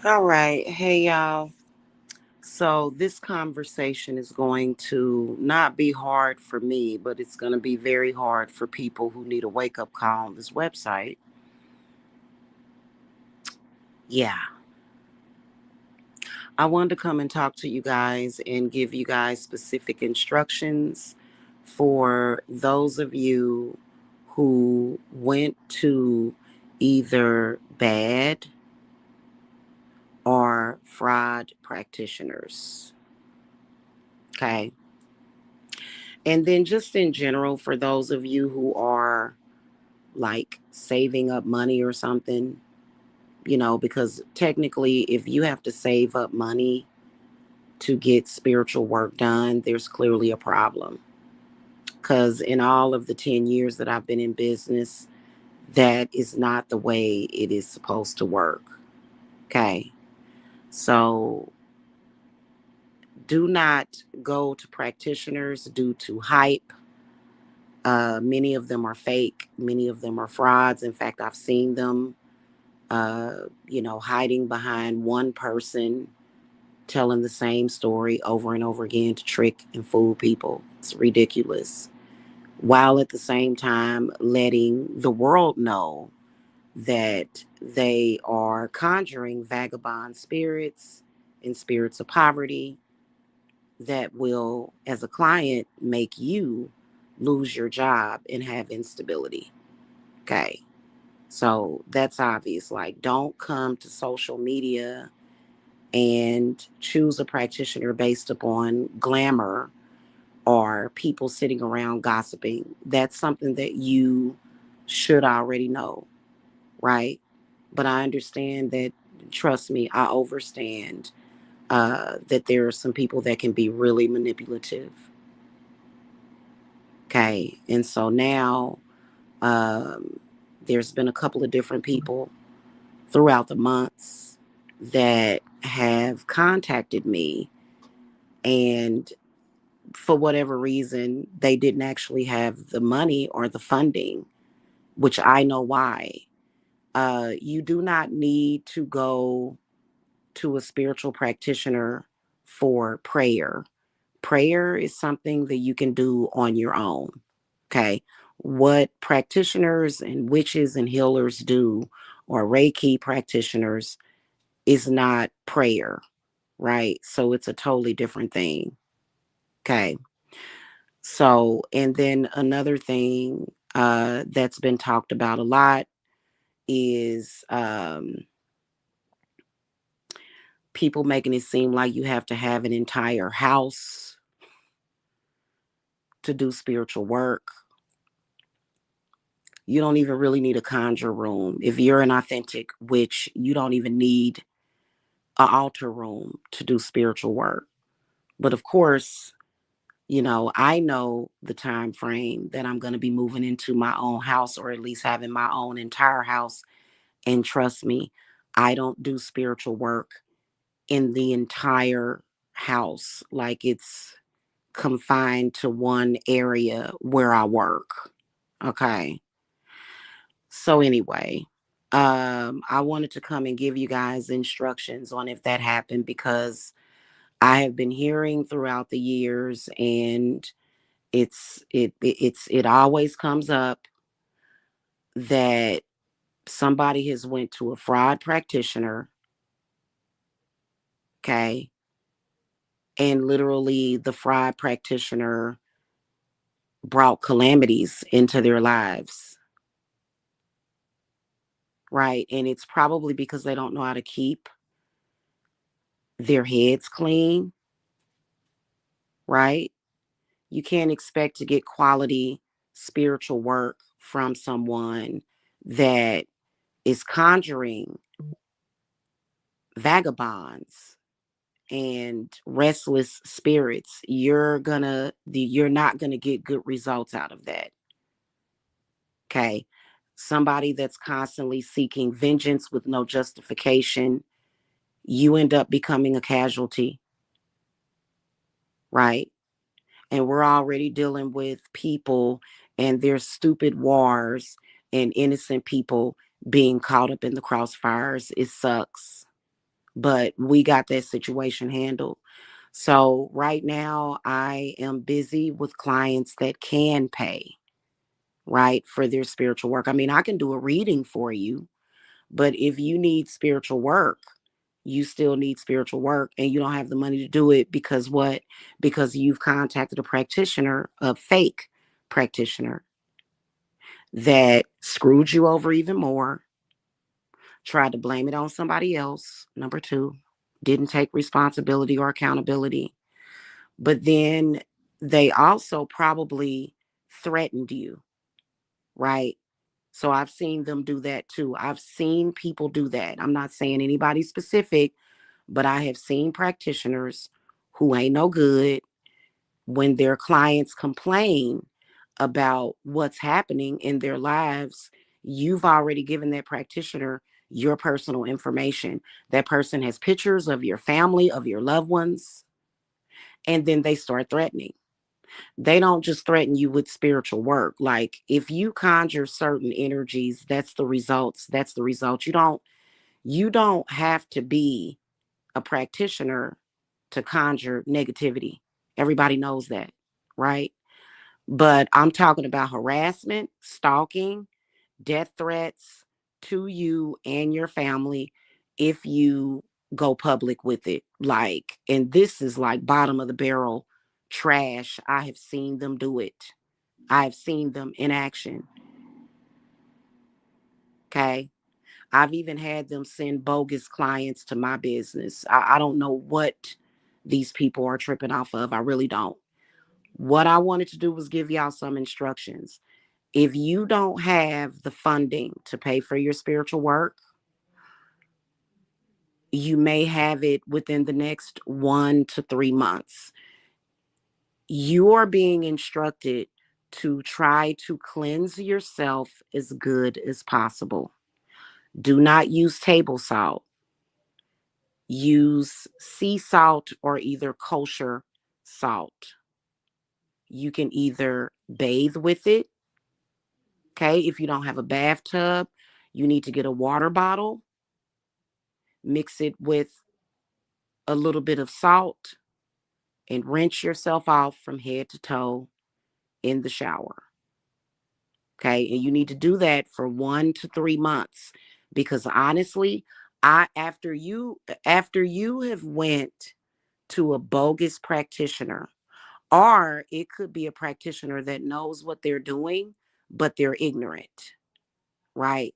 All right. Hey, y'all. So, this conversation is going to not be hard for me, but it's going to be very hard for people who need a wake up call on this website. Yeah. I wanted to come and talk to you guys and give you guys specific instructions for those of you who went to either bad or fraud practitioners. Okay. And then just in general, for those of you who are like saving up money or something, because technically, if you have to save up money to get spiritual work done, there's clearly a problem. Because in all of the 10 years that I've been in business, that is not the way it is supposed to work. Okay. So do not go to practitioners due to hype. Many of them are fake. Many of them are frauds. In fact, I've seen them, hiding behind one person, telling the same story over and over again to trick and fool people. It's ridiculous. While at the same time letting the world know that they are conjuring vagabond spirits and spirits of poverty that will, as a client, make you lose your job and have instability. Okay. So that's obvious. Like, don't come to social media and choose a practitioner based upon glamour or people sitting around gossiping. That's something that you should already know, right? But I understand that, trust me, I understand that there are some people that can be really manipulative. Okay. And so now um, there's been a couple of different people throughout the months that have contacted me, and for whatever reason they didn't actually have the money or the funding, which I know why. You do not need to go to a spiritual practitioner for prayer. Prayer is something that you can do on your own. Okay. What practitioners and witches and healers do, or Reiki practitioners, is not prayer, right? So it's a totally different thing. Okay. So, and then another thing that's been talked about a lot is people making it seem like you have to have an entire house to do spiritual work. You don't even really need a conjure room. If you're an authentic witch, you don't even need an altar room to do spiritual work. But of course, I know the time frame that I'm going to be moving into my own house, or at least having my own entire house. And trust me, I don't do spiritual work in the entire house. Like, it's confined to one area where I work. Okay. So anyway, I wanted to come and give you guys instructions on if that happened, because I have been hearing throughout the years, and it always comes up that somebody has went to a fraud practitioner, okay, and literally the fraud practitioner brought calamities into their lives, right? And it's probably because they don't know how to keep their heads clean, right? You can't expect to get quality spiritual work from someone that is conjuring vagabonds and restless spirits. You're not gonna get good results out of that. Okay. Somebody that's constantly seeking vengeance with no justification, you end up becoming a casualty, right? And we're already dealing with people and their stupid wars, and innocent people being caught up in the crossfires. It sucks. but we got that situation handled. So right now I am busy with clients that can pay, right, for their spiritual work. I mean, I can do a reading for you, but if you need spiritual work, you still need spiritual work and you don't have the money to do it because what? Because you've contacted a practitioner, a fake practitioner that screwed you over even more, tried to blame it on somebody else. Number two, didn't take responsibility or accountability. But then they also probably threatened you, right? So I've seen them do that too. I've seen people do that. I'm not saying anybody specific, but I have seen practitioners who ain't no good when their clients complain about what's happening in their lives. You've already given that practitioner your personal information. That person has pictures of your family, of your loved ones, and then they start threatening. They don't just threaten you with spiritual work. Like if you conjure certain energies, that's the results. That's the result. You don't have to be a practitioner to conjure negativity. Everybody knows that, right? But I'm talking about harassment, stalking, death threats to you and your family if you go public with it. Like, and this is like bottom of the barrel trash. I have seen them do it. I've seen them in action. Okay. I've even had them send bogus clients to my business. I don't know what these people are tripping off of. I really don't. What I wanted to do was give y'all some instructions. If you don't have the funding to pay for your spiritual work, you may have it within the next 1 to 3 months. You are being instructed to try to cleanse yourself as good as possible. Do not use table salt. Use sea salt or either kosher salt. You can either bathe with it. Okay. If you don't have a bathtub, you need to get a water bottle, mix it with a little bit of salt, and rinse yourself off from head to toe in the shower. Okay. And you need to do that for 1 to 3 months because honestly, I after you have went to a bogus practitioner, or it could be a practitioner that knows what they're doing, but they're ignorant, right?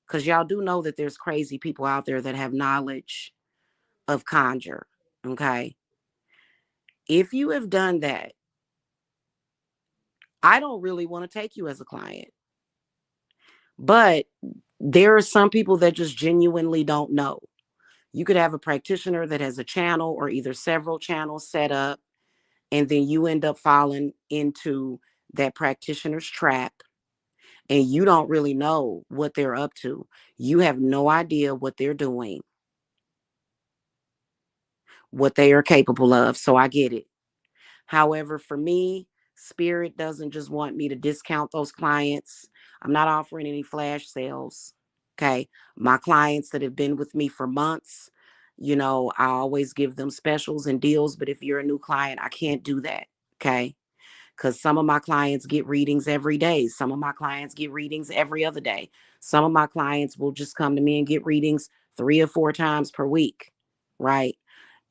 Because y'all do know that there's crazy people out there that have knowledge of conjure. Okay. If you have done that, I don't really want to take you as a client. But there are some people that just genuinely don't know. You could have a practitioner that has a channel or either several channels set up, and then you end up falling into that practitioner's trap, and you don't really know what they're up to. You have no idea what they're doing, what they are capable of. So I get it. However, for me, Spirit doesn't just want me to discount those clients. I'm not offering any flash sales. Okay. My clients that have been with me for months, I always give them specials and deals. But if you're a new client, I can't do that. Okay. Because some of my clients get readings every day. Some of my clients get readings every other day. Some of my clients will just come to me and get readings 3 or 4 times per week. Right.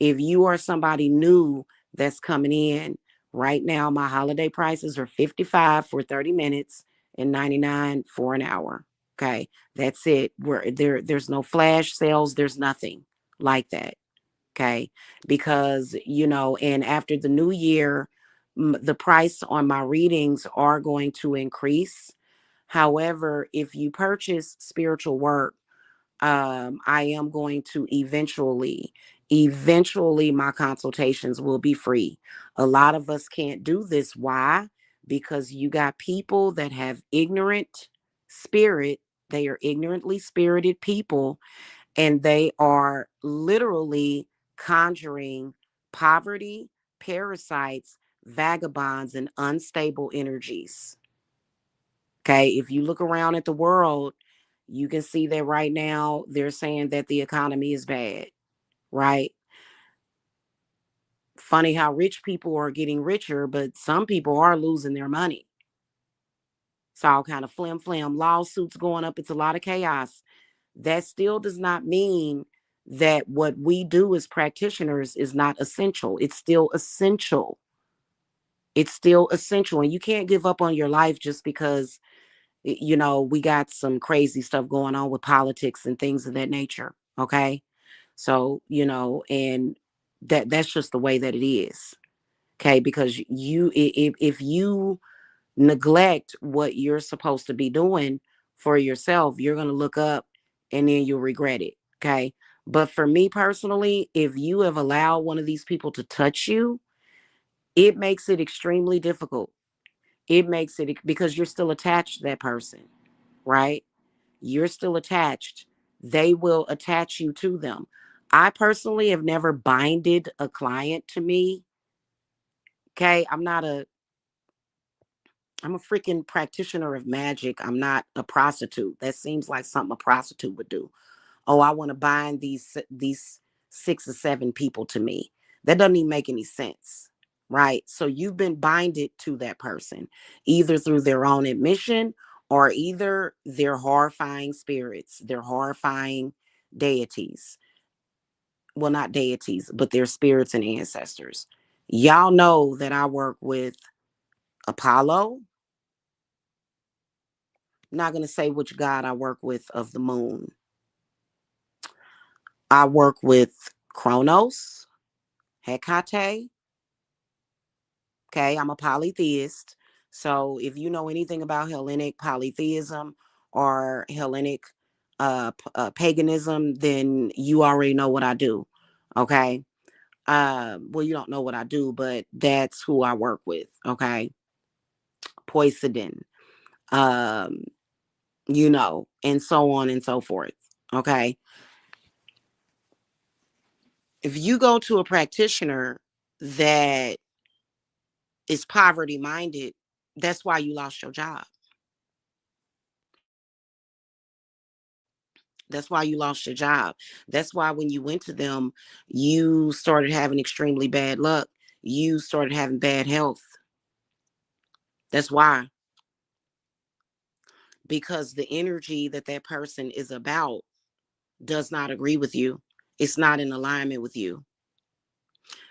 If you are somebody new that's coming in right now, my holiday prices are 55 for 30 minutes and 99 for an hour. Okay. That's it. There's no flash sales, there's nothing like that. Okay. Because, and after the new year, the price on my readings are going to increase. However, if you purchase spiritual work, I am going to eventually my consultations will be free. A lot of us can't do this. Why? Because you got people that have ignorant spirit. They are ignorantly spirited people, and they are literally conjuring poverty, parasites, vagabonds, and unstable energies. Okay, if you look around at the world, You can see that right now they're saying that the economy is bad, right? Funny how rich people are getting richer, but some people are losing their money. It's all kind of flim flam, lawsuits going up. It's a lot of chaos. That still does not mean that what we do as practitioners is not essential. It's still essential. It's still essential. And you can't give up on your life just because, we got some crazy stuff going on with politics and things of that nature. Okay. So, and that's just the way that it is. Okay. Because if you neglect what you're supposed to be doing for yourself, you're going to look up and then you'll regret it. Okay. But for me personally, if you have allowed one of these people to touch you, it makes it extremely difficult. It makes it because you're still attached to that person, right? You're still attached. They will attach you to them. I personally have never binded a client to me. Okay. I'm a freaking practitioner of magic. I'm not a prostitute. That seems like something a prostitute would do. Oh, I want to bind these 6 or 7 people to me. That doesn't even make any sense, right? So you've been binded to that person, either through their own admission or either their horrifying spirits, their horrifying deities. Well, not deities, but their spirits and ancestors. Y'all know that I work with Apollo. I'm not going to say which god I work with of the moon. I work with Kronos, Hecate. Okay, I'm a polytheist. So if you know anything about Hellenic polytheism or Hellenic paganism, then you already know what I do. Okay. Well, you don't know what I do, but that's who I work with. Okay. Poseidon, um, and so on and so forth. Okay. If you go to a practitioner that is poverty minded, that's why you lost your job. That's why you lost your job. That's why when you went to them, you started having extremely bad luck. You started having bad health. That's why. Because the energy that that person is about does not agree with you. It's not in alignment with you.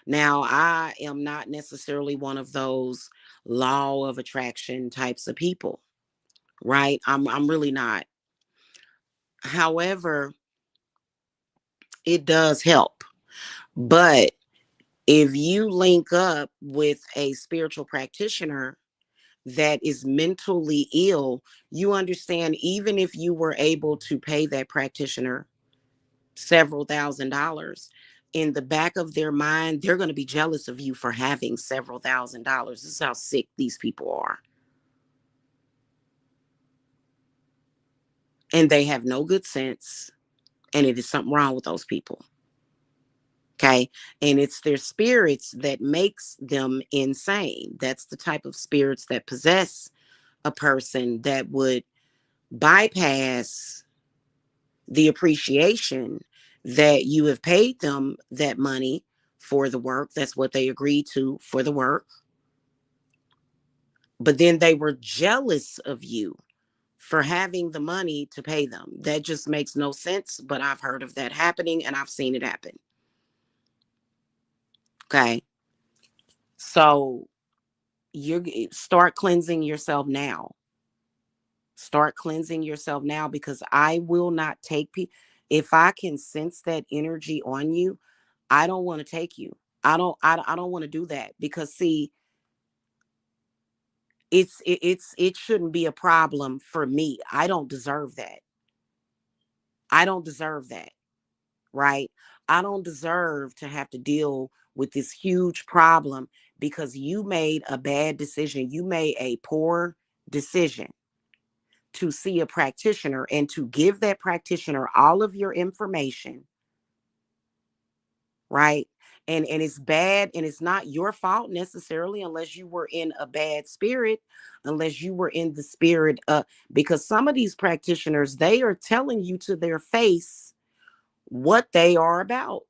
Now, I am not necessarily one of those law of attraction types of people, right? I'm really not. However, it does help. But if you link up with a spiritual practitioner that is mentally ill, you understand, even if you were able to pay that practitioner several $1,000s, in the back of their mind, they're going to be jealous of you for having several $1,000s. This is how sick these people are. And they have no good sense. And it is something wrong with those people. Okay. And it's their spirits that makes them insane. That's the type of spirits that possess a person that would bypass the appreciation that you have paid them that money for the work. That's what they agreed to for the work. But then they were jealous of you for having the money to pay them. That just makes no sense. But I've heard of that happening and I've seen it happen. Okay. So you start cleansing yourself now. Start cleansing yourself now, because I will not take people. If I can sense that energy on you, I don't want to take you. I don't want to do that, because see, it shouldn't be a problem for me. I don't deserve that. I don't deserve that, right? I don't deserve to have to deal with this huge problem because you made a bad decision. You made a poor decision to see a practitioner and to give that practitioner all of your information, right? And it's bad, and it's not your fault necessarily, unless you were in a bad spirit, unless you were in the spirit, because some of these practitioners, they are telling you to their face what they are about.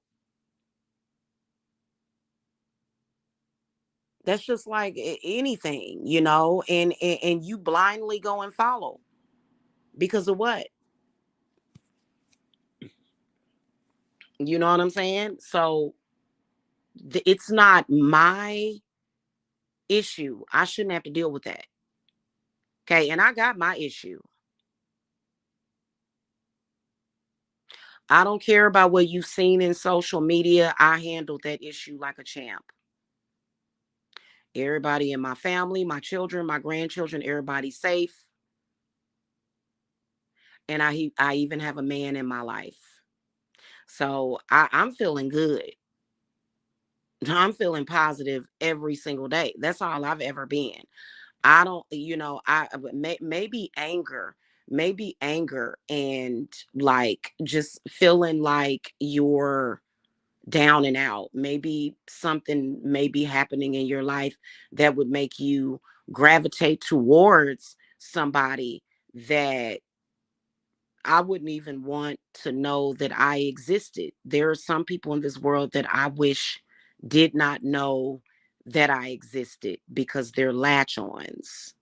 That's just like anything, and you blindly go and follow because of what? You know what I'm saying? So it's not my issue. I shouldn't have to deal with that. Okay, and I got my issue. I don't care about what you've seen in social media. I handled that issue like a champ. Everybody in my family, my children, my grandchildren, everybody's safe. And I even have a man in my life. So I'm feeling good. I'm feeling positive every single day. That's all I've ever been. I don't, maybe anger and like just feeling like you're down and out. Maybe something may be happening in your life that would make you gravitate towards somebody that I wouldn't even want to know that I existed. There are some people in this world that I wish did not know that I existed because they're latch-ons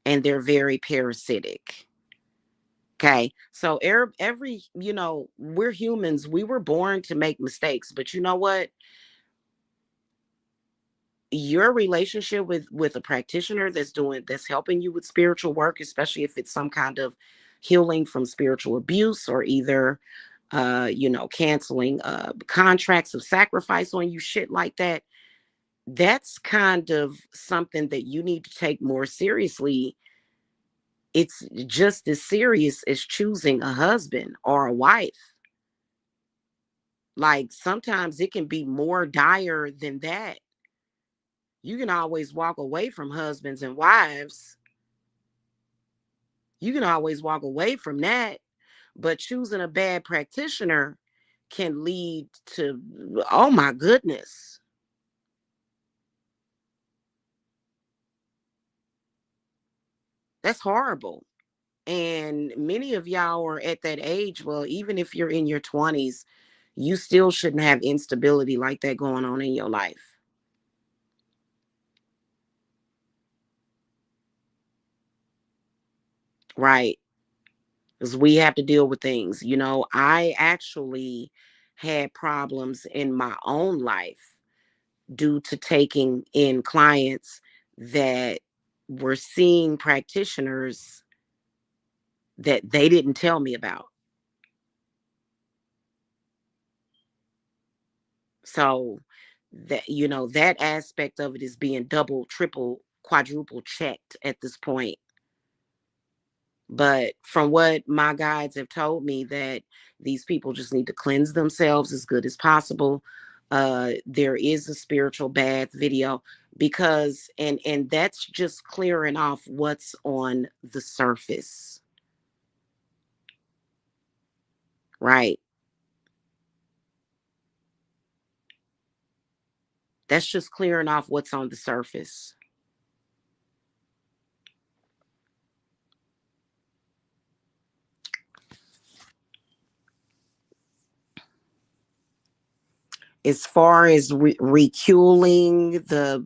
and they're very parasitic. Okay. So we're humans. We were born to make mistakes, but you know what? Your relationship with a practitioner that's helping you with spiritual work, especially if it's some kind of healing from spiritual abuse, or either canceling contracts of sacrifice on you, shit like that, that's kind of something that you need to take more seriously. It's just as serious as choosing a husband or a wife. Like sometimes it can be more dire than that. You can always walk away from husbands and wives. You can always walk away from that. But choosing a bad practitioner can lead to, oh my goodness, that's horrible. And many of y'all are at that age. Well, even if you're in your 20s, you still shouldn't have instability like that going on in your life. Right. Because we have to deal with things. I actually had problems in my own life due to taking in clients that were seeing practitioners that they didn't tell me about. So that aspect of it is being double, triple, quadruple checked at this point. But from what my guides have told me, that these people just need to cleanse themselves as good as possible. There is a spiritual bath video, because and that's just clearing off what's on the surface. Right. That's just clearing off what's on the surface. As far as reculing the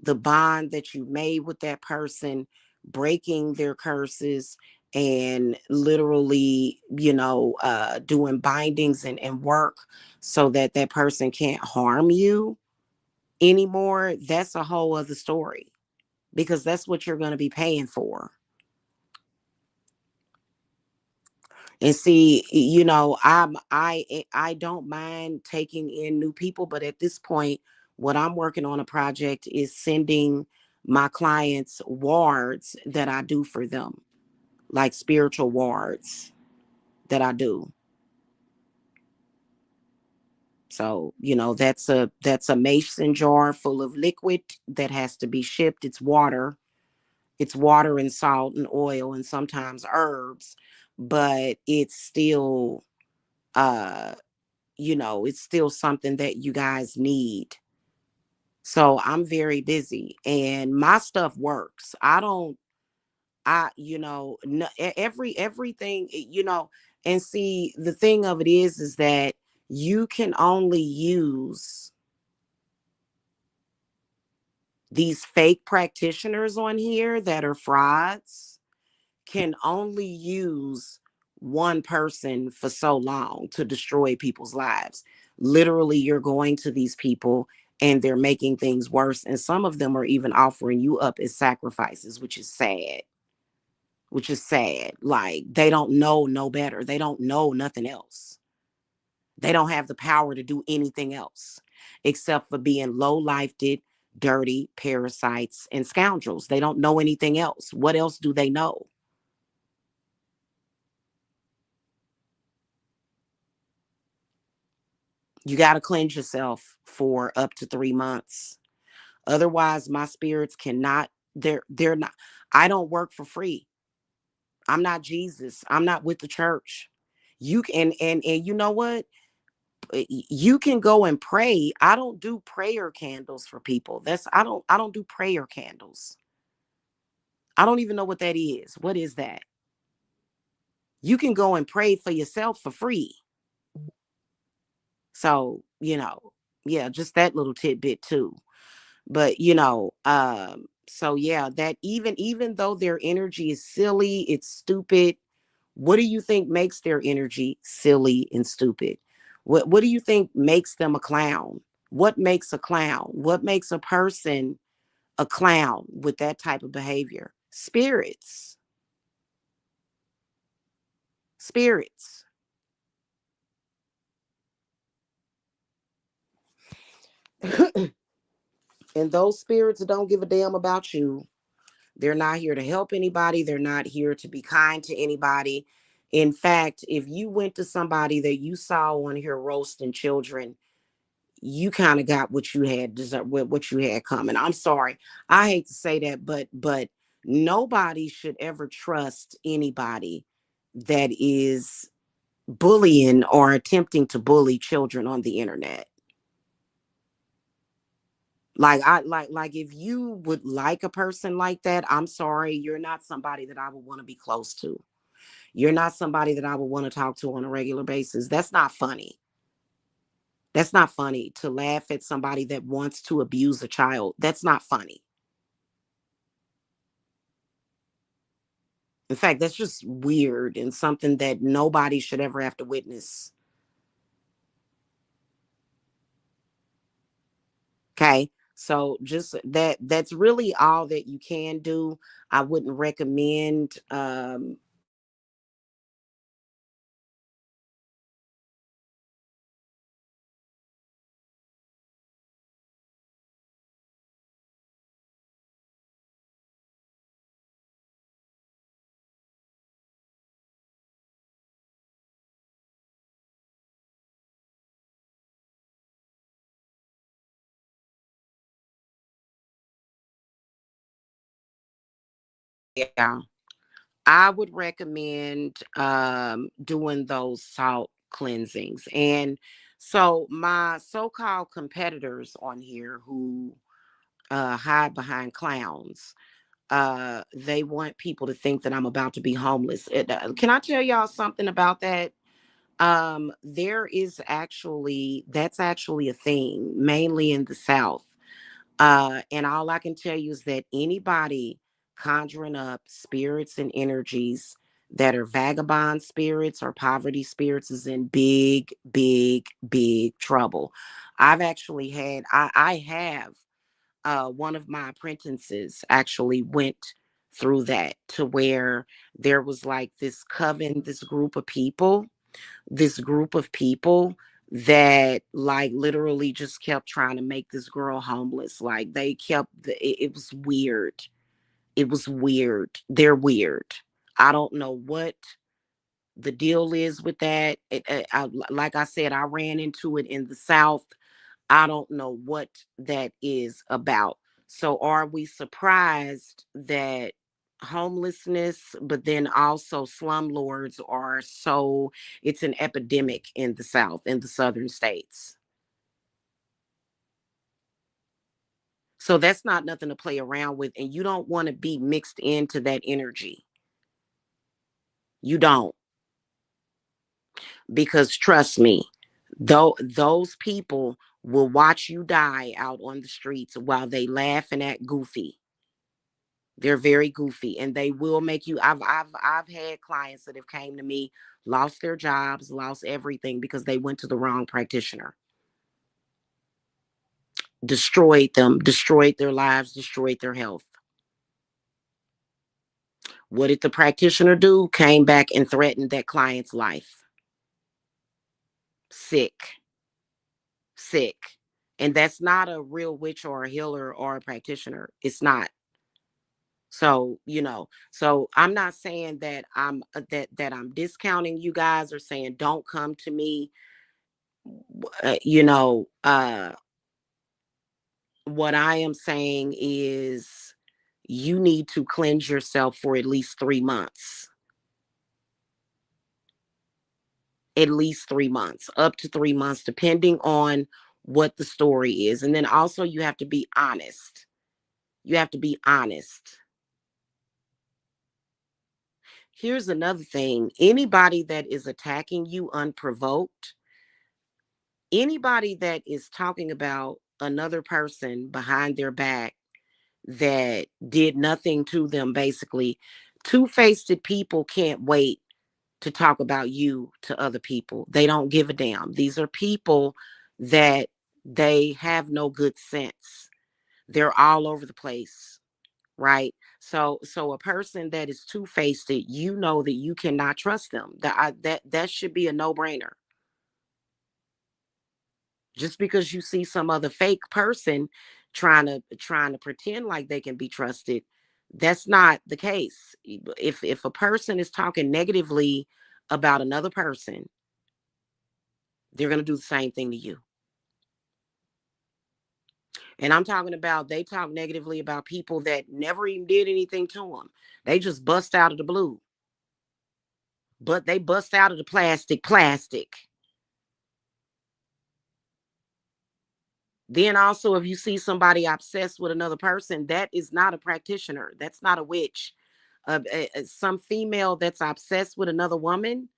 bond that you made with that person, breaking their curses, and literally doing bindings and work so that that person can't harm you anymore, that's a whole other story, because that's what you're going to be paying for. And see, I don't mind taking in new people, but at this point, what I'm working on a project is sending my clients wards that I do for them, like spiritual wards that I do. So, that's a mason jar full of liquid that has to be shipped. It's water. It's water and salt and oil and sometimes herbs, but it's still uh it's still something that you guys need. So I'm very busy and my stuff works. I don't, I, no, everything, and see, the thing of it is that you can only use these fake practitioners on here that are frauds, can only use one person for so long to destroy people's lives. Literally, you're going to these people and they're making things worse. And some of them are even offering you up as sacrifices, which is sad. Which is sad. Like, they don't know no better. They don't know nothing else. They don't have the power to do anything else except for being low lifed, dirty parasites and scoundrels. They don't know anything else. What else do they know? You got to cleanse yourself for up to 3 months. Otherwise, my spirits cannot, they're not, I don't work for free. I'm not Jesus. I'm not with the church. You can, and you know what? You can go and pray. I don't do prayer candles for people. I don't do prayer candles. I don't even know what that is. What is that? You can go and pray for yourself for free. So, yeah, just that little tidbit too. But so yeah, that even though their energy is silly, it's stupid. What do you think makes their energy silly and stupid? What do you think makes them a clown? What makes a clown? What makes a person a clown with that type of behavior? Spirits. Spirits. And those spirits don't give a damn about you. They're not here to help anybody. They're not here to be kind to anybody. In fact, if you went to somebody that you saw on here roasting children, you kind of got what you had deserve, what you had coming. I'm sorry. I hate to say that, but nobody should ever trust anybody that is bullying or attempting to bully children on the internet. Like if you would like a person like that, I'm sorry, you're not somebody that I would want to be close to. You're not somebody that I would want to talk to on a regular basis. That's not funny. That's not funny to laugh at somebody that wants to abuse a child. That's not funny. In fact, that's just weird and something that nobody should ever have to witness. Okay. So just that's really all that you can do. I wouldn't recommend yeah. I would recommend doing those salt cleansings. And so my so-called competitors on here who hide behind clowns, they want people to think that I'm about to be homeless. Can I tell y'all something about that? There is actually, that's actually a thing, mainly in the South. And all I can tell you is that anybody conjuring up spirits and energies that are vagabond spirits or poverty spirits is in big, big, big trouble. I've actually had, I have, one of my apprentices actually went through that, to where there was like this coven, this group of people that like literally just kept trying to make this girl homeless. Like they kept it was weird. It was weird. They're weird. I don't know what the deal is with that. Like I said, I ran into it in the South. I don't know what that is about. So are we surprised that homelessness, but then also slumlords are so, it's an epidemic in the South, in the southern states. So that's not nothing to play around with. And you don't want to be mixed into that energy. You don't. Because trust me, though those people will watch you die out on the streets while they laughing at goofy. They're very goofy and they will make you. I've had clients that have came to me, lost their jobs, lost everything because they went to the wrong practitioner. Destroyed them, destroyed their lives, destroyed their health. What did the practitioner do? Came back and threatened that client's life. Sick, sick. And that's not a real witch or a healer or a practitioner. It's not. So, so I'm not saying that that I'm discounting you guys or saying don't come to me. Uh, you know, uh what I am saying is you need to cleanse yourself for at least 3 months. At least 3 months, up to 3 months depending on what the story is. And then also you have to be honest. You have to be honest. Here's another thing. Anybody that is attacking you unprovoked, anybody that is talking about another person behind their back that did nothing to them, basically, two-faced people can't wait to talk about you to other people. They don't give a damn. These are people that they have no good sense. They're all over the place, right? So a person that is two-faced, you know that you cannot trust them. That should be a no-brainer. Just because you see some other fake person trying to pretend like they can be trusted, that's not the case. If a person is talking negatively about another person, they're going to do the same thing to you. And I'm talking about they talk negatively about people that never even did anything to them. They just bust out of the blue. But they bust out of the plastic. Then also, if you see somebody obsessed with another person, that is not a practitioner. That's not a witch. Some female that's obsessed with another woman,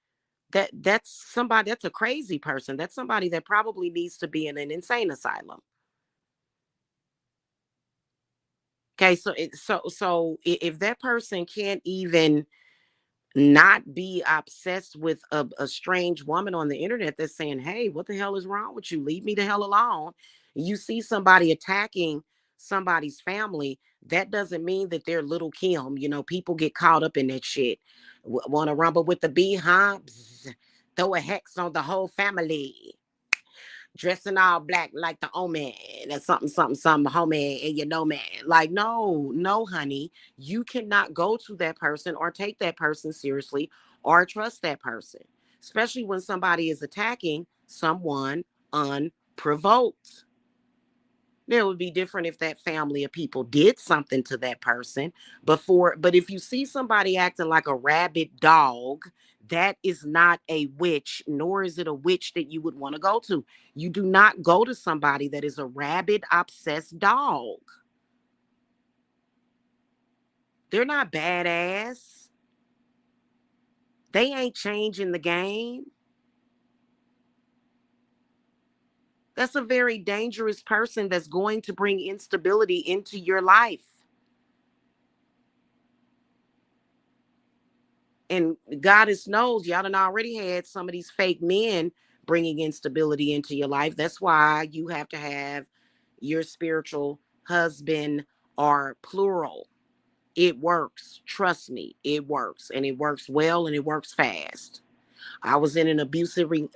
that's somebody, that's a crazy person. That's somebody that probably needs to be in an insane asylum. Okay, if that person can't even not be obsessed with a strange woman on the internet that's saying, hey, what the hell is wrong with you? Leave me the hell alone. You see somebody attacking somebody's family, that doesn't mean that they're little Kim. People get caught up in that shit. Want to rumble with the bee, huh? Bzz. Throw a hex on the whole family. Dressing all black like the omen and something, homie, and man. Like, no, no, honey. You cannot go to that person or take that person seriously or trust that person, especially when somebody is attacking someone unprovoked. Now, it would be different if that family of people did something to that person before. But if you see somebody acting like a rabid dog, that is not a witch, nor is it a witch that you would want to go to. You do not go to somebody that is a rabid, obsessed dog. They're not badass. They ain't changing the game. That's a very dangerous person that's going to bring instability into your life. And goddess knows y'all done already had some of these fake men bringing instability into your life. That's why you have to have your spiritual husband or plural. It works. Trust me, it works. And it works well and it works fast. I was in an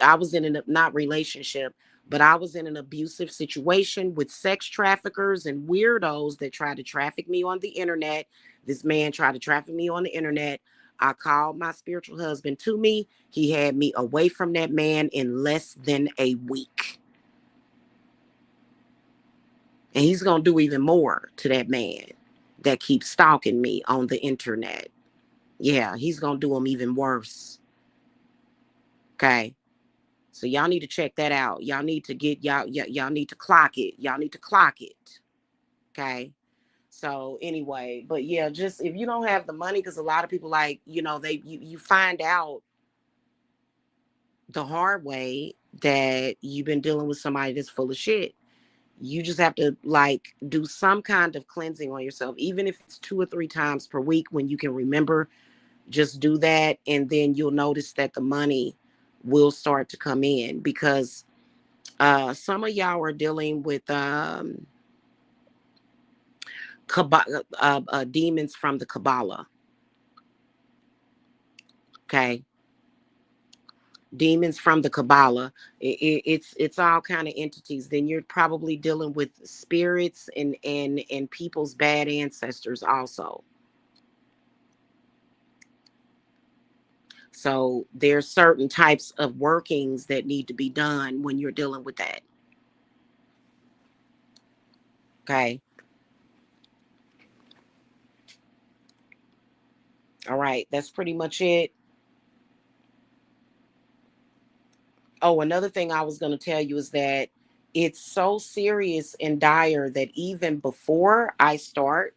I was in a not relationship, but I was in an abusive situation with sex traffickers and weirdos that tried to traffic me on the internet. This man tried to traffic me on the internet. I called my spiritual husband to me. He had me away from that man in less than a week. And he's going to do even more to that man. that keep stalking me on the internet. Yeah, he's gonna do them even worse. Okay. So y'all need to check that out. Y'all need to get y'all need to clock it. Y'all need to clock it. Okay. So anyway, but yeah, just if you don't have the money, because a lot of people like, you find out the hard way that you've been dealing with somebody that's full of shit. You just have to like do some kind of cleansing on yourself, even if it's 2 or 3 times per week when you can remember. Just do that, and then you'll notice that the money will start to come in, because some of y'all are dealing with demons from the Kabbalah. Okay, demons from the Kabbalah. It's all kind of entities. Then you're probably dealing with spirits and people's bad ancestors also. So there's certain types of workings that need to be done when you're dealing with that. Okay. All right. That's pretty much it. Oh, another thing I was going to tell you is that it's so serious and dire that even before I start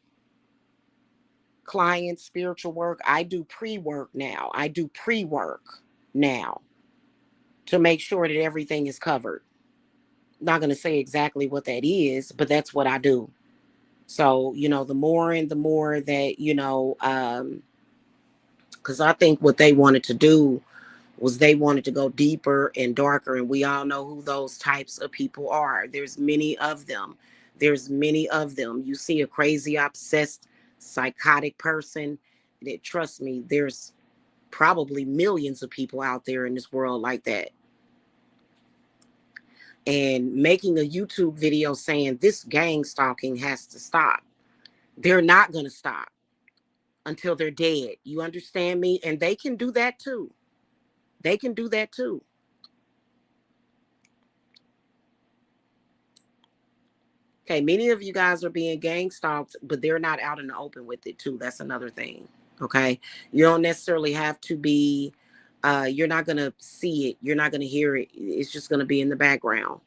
client spiritual work, I do pre-work now. I do pre-work now to make sure that everything is covered. Not going to say exactly what that is, but that's what I do. So, the more and the more that, because I think what they wanted to do was they wanted to go deeper and darker. And we all know who those types of people are. There's many of them. There's many of them. You see a crazy, obsessed, psychotic person that, trust me, there's probably millions of people out there in this world like that. And making a YouTube video saying this gang stalking has to stop. They're not going to stop until they're dead. You understand me? And they can do that too. They can do that too. Okay, many of you guys are being gang stalked, but they're not out in the open with it too. That's another thing. Okay. You don't necessarily have to be you're not gonna see it, you're not gonna hear it. It's just gonna be in the background.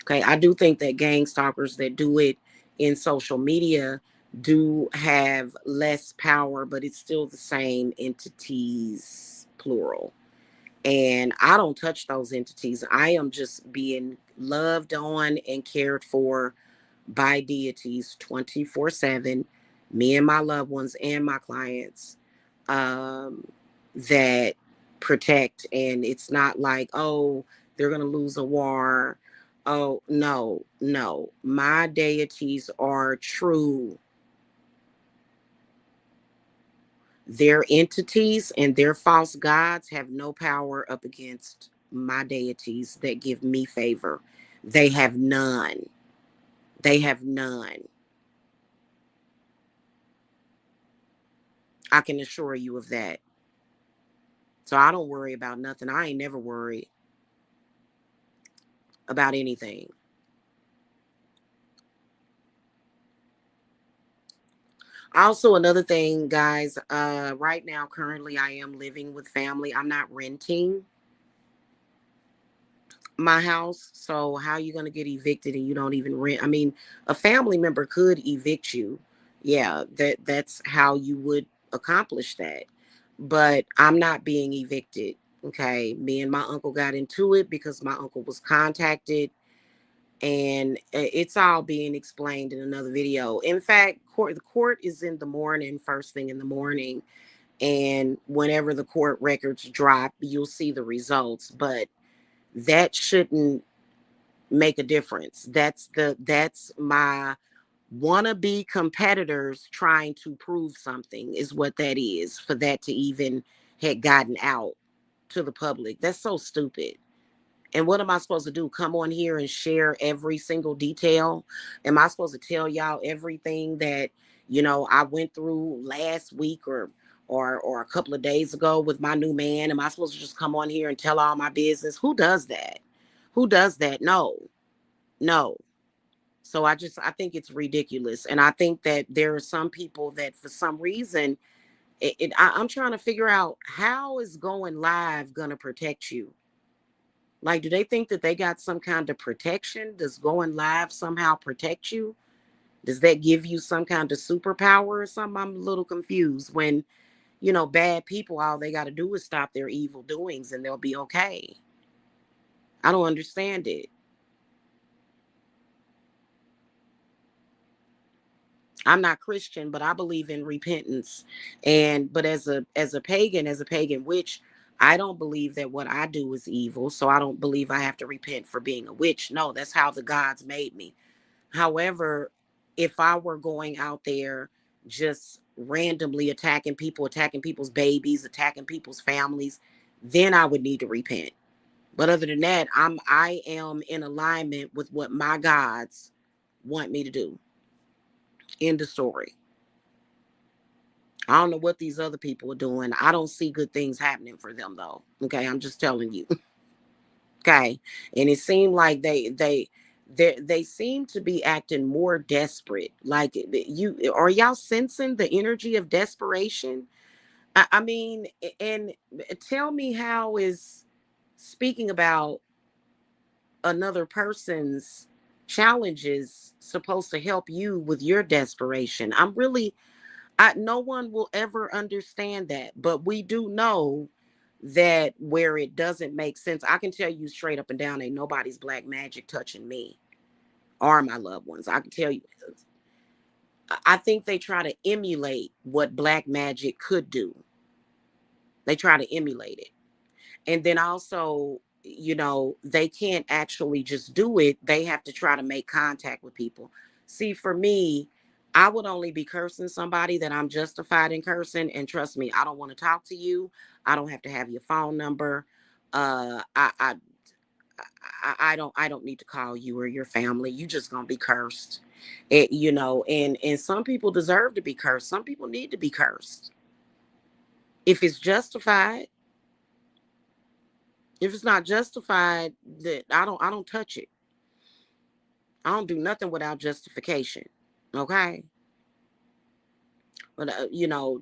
Okay. I do think that gang stalkers that do it in social media do have less power, but it's still the same entities, plural. And I don't touch those entities. I am just being loved on and cared for by deities 24/7, me and my loved ones and my clients, um, that protect. And it's not like, oh, they're going to lose a war. Oh, no, no. My deities are true. Their entities and their false gods have no power up against my deities that give me favor. They have none. They have none. I can assure you of that. So I don't worry about nothing. I ain't never worried about anything. Also, another thing, guys, right now, currently, I am living with family. I'm not renting my house. So how are you going to get evicted and you don't even rent? I mean, a family member could evict you. Yeah, that's how you would accomplish that. But I'm not being evicted. Okay. Me and my uncle got into it because my uncle was contacted, and it's all being explained in another video. In fact, the court is in the morning, first thing in the morning, and whenever the court records drop, you'll see the results. But that shouldn't make a difference. That's my wannabe competitors trying to prove something, is what that is, for that to even had gotten out to the public. That's so stupid. And what am I supposed to do? Come on here and share every single detail? Am I supposed to tell y'all everything that, I went through last week, or a couple of days ago with my new man? Am I supposed to just come on here and tell all my business? Who does that? Who does that? No. No. So I think it's ridiculous. And I think that there are some people that for some reason, I'm trying to figure out, how is going live going to protect you? Like, do they think that they got some kind of protection? Does going live somehow protect you? Does that give you some kind of superpower or something? I'm a little confused when, bad people, all they got to do is stop their evil doings and they'll be okay. I don't understand it. I'm not Christian, but I believe in repentance. And but as a pagan witch, I don't believe that what I do is evil. So I don't believe I have to repent for being a witch. No, that's how the gods made me. However, if I were going out there just randomly attacking people's babies, attacking people's families, then I would need to repent. But other than that, I am in alignment with what my gods want me to do. End of story. I don't know what these other people are doing. I don't see good things happening for them though. Okay, I'm just telling you. Okay, and it seemed like they seem to be acting more desperate. Like, you are y'all sensing the energy of desperation? I mean, and tell me, how is speaking about another person's challenges supposed to help you with your desperation? No one will ever understand that, but we do know that where it doesn't make sense, I can tell you straight up and down, ain't nobody's black magic touching me or my loved ones. I can tell you. I think they try to emulate what black magic could do. They try to emulate it. And then also, they can't actually just do it. They have to try to make contact with people. See, for me, I would only be cursing somebody that I'm justified in cursing. And trust me, I don't want to talk to you. I don't have to have your phone number. uh i i I don't need to call you or your family. You just gonna be cursed. And some people deserve to be cursed. Some people need to be cursed if it's justified. If it's not justified, that I don't touch it. I don't do nothing without justification. Okay. But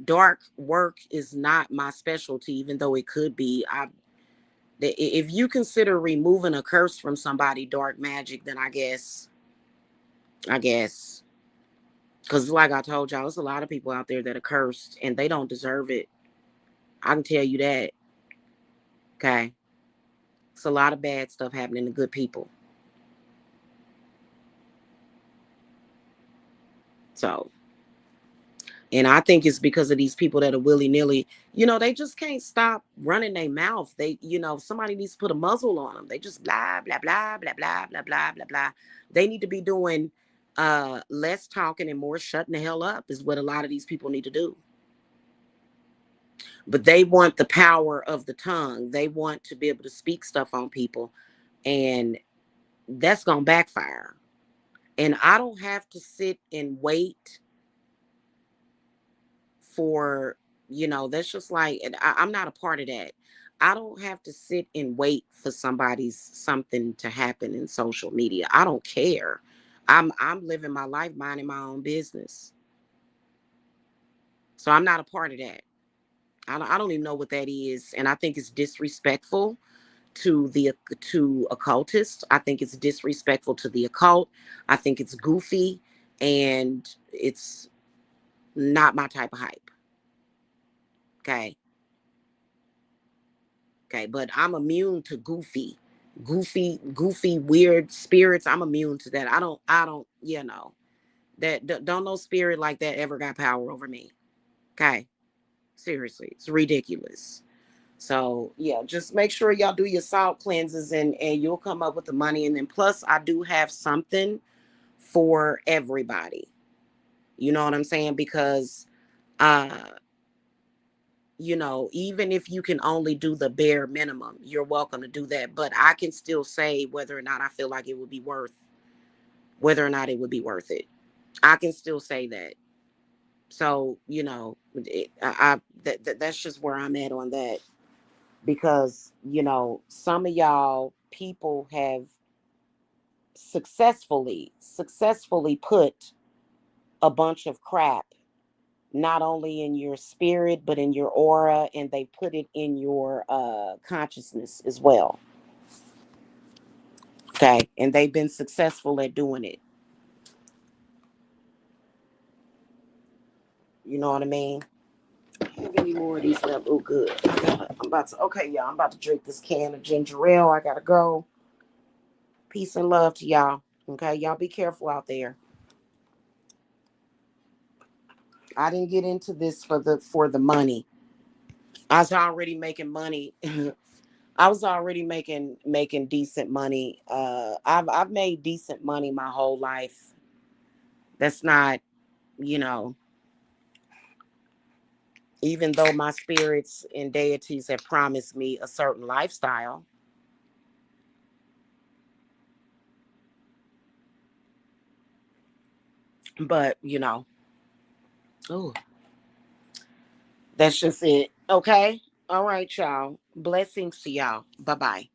dark work is not my specialty, even though it could be. If you consider removing a curse from somebody dark magic, then I guess, because like I told y'all, there's a lot of people out there that are cursed and they don't deserve it. I can tell you that. Okay. It's a lot of bad stuff happening to good people. So, and I think it's because of these people that are willy nilly. They just can't stop running their mouth. Somebody needs to put a muzzle on them. They just blah, blah, blah, blah, blah, blah, blah, blah, blah. They need to be doing less talking and more shutting the hell up, is what a lot of these people need to do. But they want the power of the tongue. They want to be able to speak stuff on people. And that's going to backfire. And I don't have to sit and wait for, that's just like, I'm not a part of that. I don't have to sit and wait for somebody's something to happen in social media. I don't care. I'm living my life, minding my own business. So I'm not a part of that. I don't even know what that is, and I think it's disrespectful to occultists. I think it's disrespectful to the occult. I think it's goofy, and it's not my type of hype. Okay. Okay, but I'm immune to goofy, weird spirits. I'm immune to that. I don't, don't no spirit like that ever got power over me. Okay, seriously, it's ridiculous. So yeah, just make sure y'all do your salt cleanses, and you'll come up with the money. And then plus, I do have something for everybody. You know what I'm saying? Because uh even if you can only do the bare minimum, you're welcome to do that. But I can still say whether or not I feel like it would be whether or not it would be worth it. I can still say that. So, that's just where I'm at on that. Because, some of y'all people have successfully put a bunch of crap not only in your spirit but in your aura, and they put it in your consciousness as well. Okay, and they've been successful at doing it. You know what I mean? Have any more of these left? Oh, good. I'm about to. Okay, y'all. I'm about to drink this can of ginger ale. I gotta go. Peace and love to y'all. Okay, y'all be careful out there. I didn't get into this for the money. I was already making money. I was already making decent money. I've made decent money my whole life. That's not, you know, even though my spirits and deities have promised me a certain lifestyle. But, oh, that's just it. Okay. All right, y'all. Blessings to y'all. Bye bye.